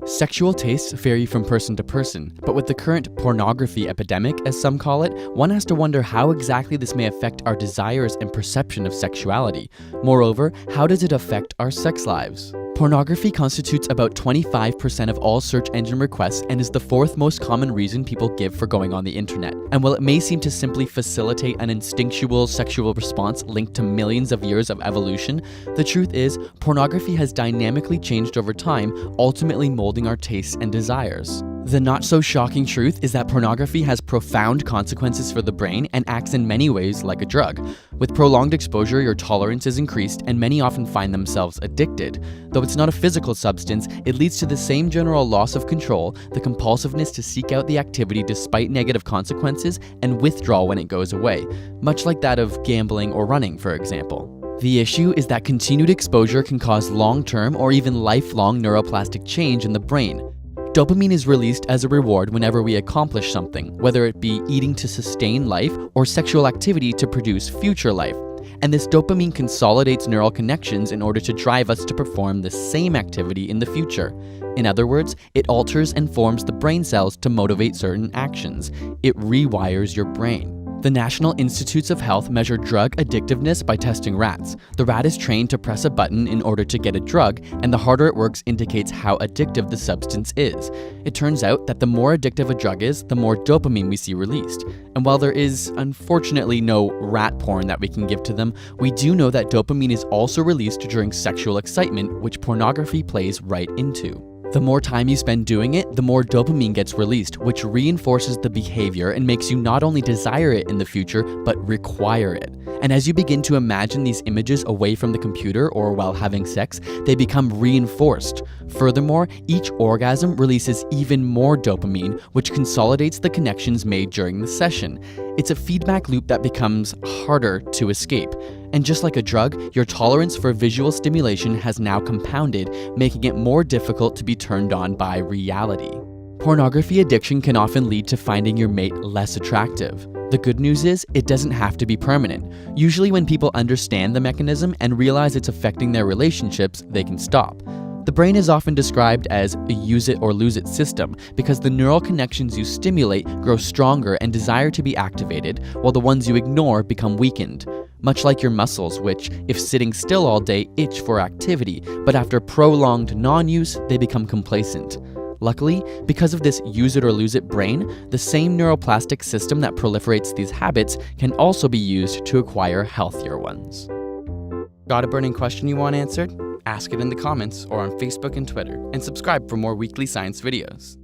Sexual tastes vary from person to person, but with the current pornography epidemic, as some call it, one has to wonder how exactly this may affect our desires and perception of sexuality. Moreover, how does it affect our sex lives? Pornography constitutes about 25% of all search engine requests and is the fourth most common reason people give for going on the internet. And while it may seem to simply facilitate an instinctual sexual response linked to millions of years of evolution, the truth is, pornography has dynamically changed over time, ultimately molding our tastes and desires. The not-so-shocking truth is that pornography has profound consequences for the brain and acts in many ways like a drug. With prolonged exposure, your tolerance is increased, and many often find themselves addicted. Though it's not a physical substance, it leads to the same general loss of control, the compulsiveness to seek out the activity despite negative consequences, and withdrawal when it goes away, much like that of gambling or running, for example. The issue is that continued exposure can cause long-term or even lifelong neuroplastic change in the brain. Dopamine is released as a reward whenever we accomplish something, whether it be eating to sustain life or sexual activity to produce future life. And this dopamine consolidates neural connections in order to drive us to perform the same activity in the future. In other words, it alters and forms the brain cells to motivate certain actions. It rewires your brain. The National Institutes of Health measure drug addictiveness by testing rats. The rat is trained to press a button in order to get a drug, and the harder it works indicates how addictive the substance is. It turns out that the more addictive a drug is, the more dopamine we see released. And while there is, unfortunately, no rat porn that we can give to them, we do know that dopamine is also released during sexual excitement, which pornography plays right into. The more time you spend doing it, the more dopamine gets released, which reinforces the behavior and makes you not only desire it in the future, but require it. And as you begin to imagine these images away from the computer or while having sex, they become reinforced. Furthermore, each orgasm releases even more dopamine, which consolidates the connections made during the session. It's a feedback loop that becomes harder to escape. And just like a drug, your tolerance for visual stimulation has now compounded, making it more difficult to be turned on by reality. Pornography addiction can often lead to finding your mate less attractive. The good news is, it doesn't have to be permanent. Usually when people understand the mechanism and realize it's affecting their relationships, they can stop. The brain is often described as a use it or lose it system because the neural connections you stimulate grow stronger and desire to be activated, while the ones you ignore become weakened. Much like your muscles, which, if sitting still all day, itch for activity, but after prolonged non-use, they become complacent. Luckily, because of this use it or lose it brain, the same neuroplastic system that proliferates these habits can also be used to acquire healthier ones. Got a burning question you want answered? Ask it in the comments or on Facebook and Twitter, and subscribe for more weekly science videos.